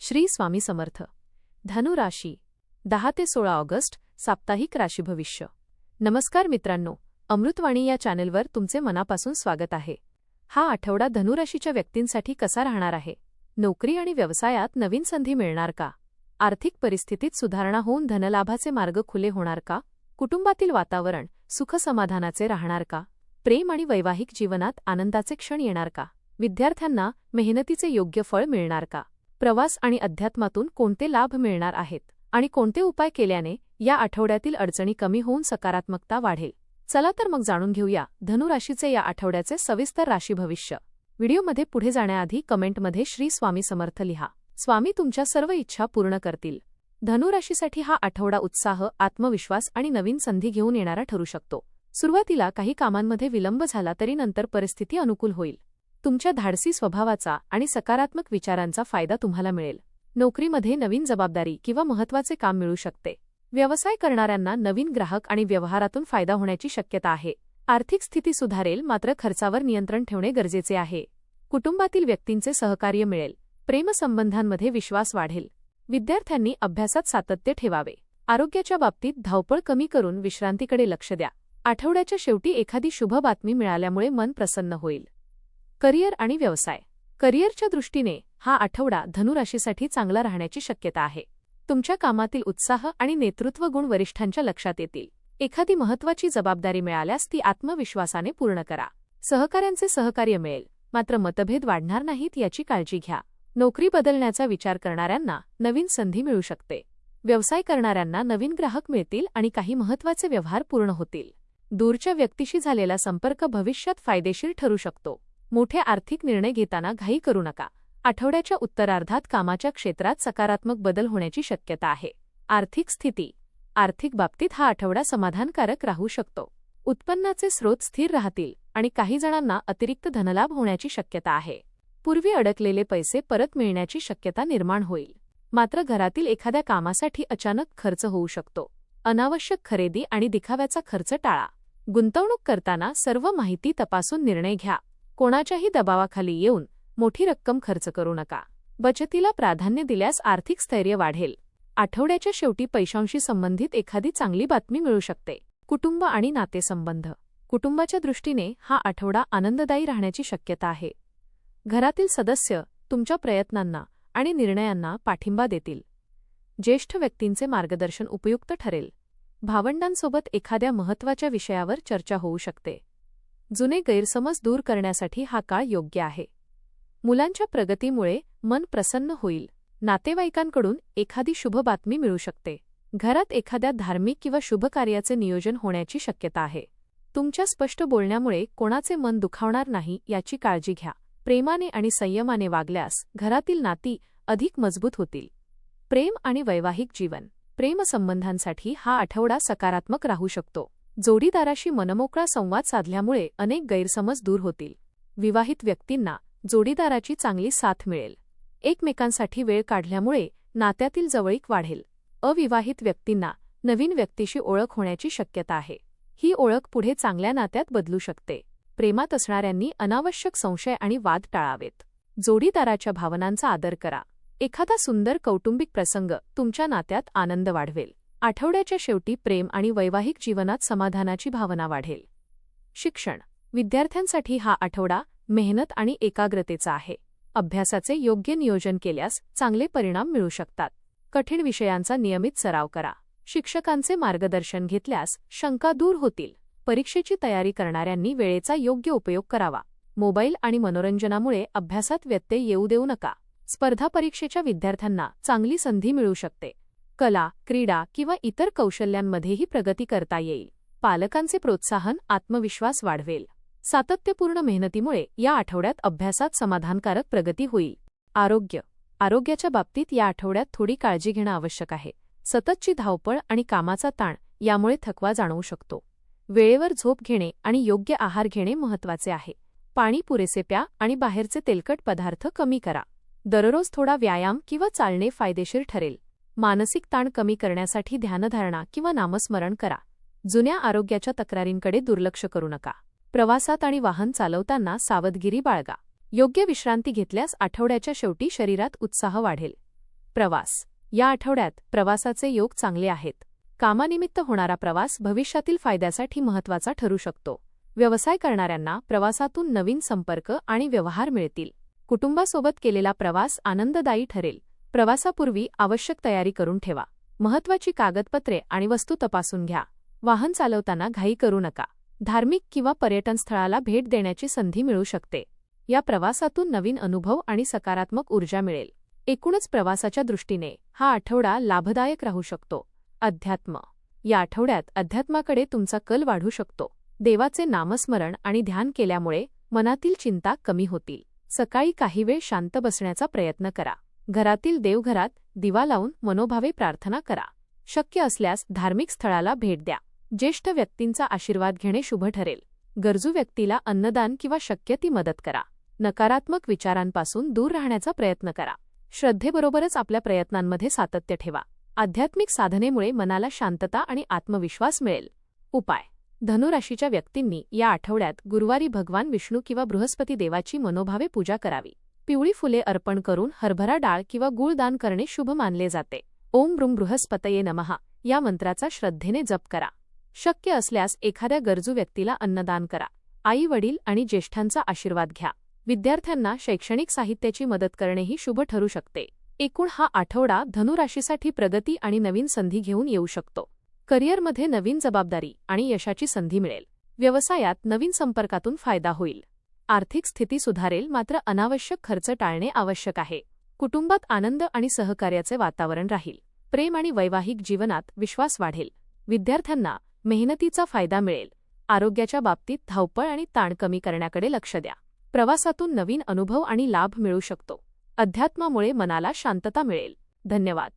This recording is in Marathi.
श्री स्वामी समर्थ. धनु राशी 10 ते 16 ऑगस्ट साप्ताहिक राशी भविष्य. नमस्कार मित्रांनो, अमृतवाणी या चॅनेलवर तुमचे मनापासून स्वागत आहे. हा आठवडा धनुराशीच्या व्यक्तींसाठी कसा राहणार आहे? नोकरी आणि व्यवसायात नवीन संधी मिळणार का? आर्थिक परिस्थितीत सुधारणा होऊन धनलाभाचे मार्ग खुले होणार का? कुटुंबातील वातावरण सुखसमाधानाचे राहणार का? प्रेम आणि वैवाहिक जीवनात आनंदाचे क्षण येणार का? विद्यार्थ्यांना मेहनतीचे योग्य फळ मिळणार का? प्रवास आणि अध्यात्मातून कोणते लाभ मिळणार आहेत आणि कोणते उपाय केल्याने या आठवड्यातील अडचणी कमी होऊन सकारात्मकता वाढेल? चला तर मग जाणून घेऊया धनुराशीचे या आठवड्याचे सविस्तर राशी भविष्य. व्हिडिओमध्ये पुढे जाण्याआधी कमेंटमध्ये श्री स्वामी समर्थ लिहा. स्वामी तुमच्या सर्व इच्छा पूर्ण करतील. धनुराशीसाठी हा आठवडा उत्साह, आत्मविश्वास आणि नवीन संधी घेऊन येणारा ठरू शकतो. सुरुवातीला काही कामांमध्ये विलंब झाला तरी नंतर परिस्थिती अनुकूल होईल. तुमच्या धाडसी स्वभावाचा आणि सकारात्मक विचारांचा फायदा तुम्हाला मिळेल. नोकरीमध्ये नवीन जबाबदारी किंवा महत्त्वाचे काम मिळू शकते. व्यवसाय करणाऱ्यांना नवीन ग्राहक आणि व्यवहारातून फायदा होण्याची शक्यता आहे. आर्थिक स्थिती सुधारेल, मात्र खर्चावर नियंत्रण ठेवणे गरजेचे आहे. कुटुंबातील व्यक्तींचे सहकार्य मिळेल. प्रेमसंबंधांमध्ये विश्वास वाढेल. विद्यार्थ्यांनी अभ्यासात सातत्य ठेवावे. आरोग्याच्या बाबतीत धावपळ कमी करून विश्रांतीकडे लक्ष द्या. आठवड्याच्या शेवटी एखादी शुभ बातमी मिळाल्यामुळे मन प्रसन्न होईल. करिअर आणि व्यवसाय. करिअरच्या दृष्टीने हा आठवडा धनुराशीसाठी चांगला राहण्याची शक्यता आहे. तुमच्या कामातील उत्साह आणि नेतृत्व गुण वरिष्ठांच्या लक्षात येतील. एखादी महत्त्वाची जबाबदारी मिळाल्यास ती आत्मविश्वासाने पूर्ण करा. सहकाऱ्यांचे सहकार्य मिळेल, मात्र मतभेद वाढणार नाहीत याची काळजी घ्या. नोकरी बदलण्याचा विचार करणाऱ्यांना नवीन संधी मिळू शकते. व्यवसाय करणाऱ्यांना नवीन ग्राहक मिळतील आणि काही महत्त्वाचे व्यवहार पूर्ण होतील. दूरच्या व्यक्तीशी झालेला संपर्क भविष्यात फायदेशीर ठरू शकतो. मोठे आर्थिक निर्णय घेताना घाई करू नका. आठवड्याच्या उत्तरार्धात कामाच्या क्षेत्रात सकारात्मक बदल होण्याची शक्यता आहे. आर्थिक स्थिती. आर्थिक बाबतीत हा आठवडा समाधानकारक राहू शकतो. उत्पन्नाचे स्रोत स्थिर राहतील आणि काही जणांना अतिरिक्त धनलाभ होण्याची शक्यता आहे. पूर्वी अडकलेले पैसे परत मिळण्याची शक्यता निर्माण होईल. मात्र घरातील एखाद्या कामासाठी अचानक खर्च होऊ शकतो. अनावश्यक खरेदी आणि दिखाव्याचा खर्च टाळा. गुंतवणूक करताना सर्व माहिती तपासून निर्णय घ्या. कोणाच्याही दबावाखाली येऊन मोठी रक्कम खर्च करू नका. बचतीला प्राधान्य दिल्यास आर्थिक स्थैर्य वाढेल. आठवड्याच्या शेवटी पैशांशी संबंधित एखादी चांगली बातमी मिळू शकते. कुटुंब आणि नातेसंबंध. कुटुंबाच्या दृष्टीने हा आठवडा आनंददायी राहण्याची शक्यता आहे. घरातील सदस्य तुमच्या प्रयत्नांना आणि निर्णयांना पाठिंबा देतील. ज्येष्ठ व्यक्तींचे मार्गदर्शन उपयुक्त ठरेल. भावंडांसोबत एखाद्या महत्त्वाच्या विषयावर चर्चा होऊ शकते. जुने गैरसमज दूर करण्यासाठी हा काळ योग्य आहे. मुलांच्या प्रगतीमुळे मन प्रसन्न होईल. नातेवाईकांकडून एखादी शुभ बातमी मिळू शकते. घरात एखाद्या धार्मिक किंवा शुभ कार्याचे नियोजन होण्याची शक्यता आहे. तुमच्या स्पष्ट बोलण्यामुळे कोणाचे मन दुखावणार नाही याची काळजी घ्या. प्रेमाने आणि संयमाने वागल्यास घरातील नाती अधिक मजबूत होतील. प्रेम आणि वैवाहिक जीवन. प्रेमसंबंधांसाठी हा आठवडा सकारात्मक राहू शकतो. जोडीदाराशी मनमोकळा संवाद साधल्यामुळे अनेक गैरसमज दूर होतील. विवाहित व्यक्तींना जोडीदाराची चांगली साथ मिळेल. एकमेकांसाठी वेळ काढल्यामुळे नात्यातील जवळीक वाढेल. अविवाहित व्यक्तींना नवीन व्यक्तीशी ओळख होण्याची शक्यता आहे. ही ओळख पुढे चांगल्या नात्यात बदलू शकते. प्रेमात असणाऱ्यांनी अनावश्यक संशय आणि वाद टाळावेत. जोडीदाराच्या भावनांचा आदर करा. एखादा सुंदर कौटुंबिक प्रसंग तुमच्या नात्यात आनंद वाढवेल. आठवड्याच्या शेवटी प्रेम आणि वैवाहिक जीवनात समाधानाची भावना वाढेल. शिक्षण. विद्यार्थ्यांसाठी हा आठवडा मेहनत आणि एकाग्रतेचा आहे. अभ्यासाचे योग्य नियोजन केल्यास चांगले परिणाम मिळू शकतात. कठीण विषयांचा नियमित सराव करा. शिक्षकांचे मार्गदर्शन घेतल्यास शंका दूर होतील. परीक्षेची तयारी करणाऱ्यांनी वेळेचा योग्य उपयोग करावा. मोबाईल आणि मनोरंजनामुळे अभ्यासात व्यत्यय येऊ देऊ नका. स्पर्धा परीक्षेच्या विद्यार्थ्यांना चांगली संधी मिळू शकते. कला, क्रीडा किंवा इतर कौशल्यांमध्येही प्रगती करता येईल. पालकांचे प्रोत्साहन आत्मविश्वास वाढवेल. सातत्यपूर्ण मेहनतीमुळे या आठवड्यात अभ्यासात समाधानकारक प्रगती होईल. आरोग्य. आरोग्याच्या बाबतीत या आठवड्यात थोडी काळजी घेणं आवश्यक आहे. सततची धावपळ आणि कामाचा ताण यामुळे थकवा जाणवू शकतो. वेळेवर झोप घेणे आणि योग्य आहार घेणे महत्त्वाचे आहे. पाणी पुरेसे प्या आणि बाहेरचे तेलकट पदार्थ कमी करा. दररोज थोडा व्यायाम किंवा चालणे फायदेशीर ठरेल. मानसिक ताण कमी करण्यासाठी ध्यानधारणा किंवा नामस्मरण करा. जुन्या आरोग्याच्या तक्रारींकडे दुर्लक्ष करू नका. प्रवासात आणि वाहन चालवताना सावधगिरी बाळगा. योग्य विश्रांती घेतल्यास आठवड्याच्या शेवटी शरीरात उत्साह वाढेल. प्रवास. या आठवड्यात प्रवासाचे योग चांगले आहेत. कामानिमित्त होणारा प्रवास भविष्यातील फायद्यासाठी महत्त्वाचा ठरू शकतो. व्यवसाय करणाऱ्यांना प्रवासातून नवीन संपर्क आणि व्यवहार मिळतील. कुटुंबासोबत केलेला प्रवास आनंददायी ठरेल. प्रवासापूर्वी आवश्यक तयारी करून ठेवा. महत्त्वाची कागदपत्रे आणि वस्तू तपासून घ्या. वाहन चालवताना घाई करू नका. धार्मिक किंवा पर्यटन स्थळाला भेट देण्याची संधी मिळू शकते. या प्रवासातून नवीन अनुभव आणि सकारात्मक ऊर्जा मिळेल. एकूणच प्रवासाच्या दृष्टीने हा आठवडा लाभदायक राहू शकतो. अध्यात्म. या आठवड्यात अध्यात्माकडे तुमचा कल वाढू शकतो. देवाचे नामस्मरण आणि ध्यान केल्यामुळे मनातील चिंता कमी होतील. सकाळी काही वेळ शांत बसण्याचा प्रयत्न करा. घरातील देवघरात दिवा लावून मनोभावे प्रार्थना करा. शक्य असल्यास धार्मिक स्थळाला भेट द्या. ज्येष्ठ व्यक्तींचा आशीर्वाद घेणे शुभ ठरेल. गरजू व्यक्तीला अन्नदान किंवा शक्य ती मदत करा. नकारात्मक विचारांपासून दूर राहण्याचा प्रयत्न करा. श्रद्धेबरोबरच आपल्या प्रयत्नांमध्ये सातत्य ठेवा. आध्यात्मिक साधनेमुळे मनाला शांतता आणि आत्मविश्वास मिळेल. उपाय. धनुराशीच्या व्यक्तींनी या आठवड्यात गुरुवारी भगवान विष्णू किंवा बृहस्पती देवाची मनोभावे पूजा करावी. पिवळी फुले अर्पण करून हरभरा डाळ किंवा गूळ दान करणे शुभ मानले जाते. ओम ब्रूं बृहस्पतये नमः या मंत्राचा श्रद्धेने जप करा. शक्य असल्यास एखाद्या गरजू व्यक्तीला अन्नदान करा. आई वडील आणि ज्येष्ठांचा आशीर्वाद घ्या. विद्यार्थ्यांना शैक्षणिक साहित्याची मदत करणेही शुभ ठरू शकते. एकूण हा आठवडा धनुराशीसाठी प्रगती आणि नवीन संधी घेऊन येऊ शकतो. करिअरमध्ये नवीन जबाबदारी आणि यशाची संधी मिळेल. व्यवसायात नवीन संपर्कातून फायदा होईल. आर्थिक स्थिती सुधारेल, मात्र अनावश्यक खर्च टाळणे आवश्यक आहे. कुटुंबात आनंद आणि सहकार्याचे वातावरण राहील. प्रेम आणि वैवाहिक जीवनात विश्वास वाढेल. विद्यार्थ्यांना मेहनतीचा फायदा मिळेल. आरोग्याच्या बाबतीत धावपळ आणि ताण कमी करण्याकडे लक्ष द्या. प्रवासातून नवीन अनुभव आणि लाभ मिळू शकतो. अध्यात्मामुळे मनाला शांतता मिळेल. धन्यवाद.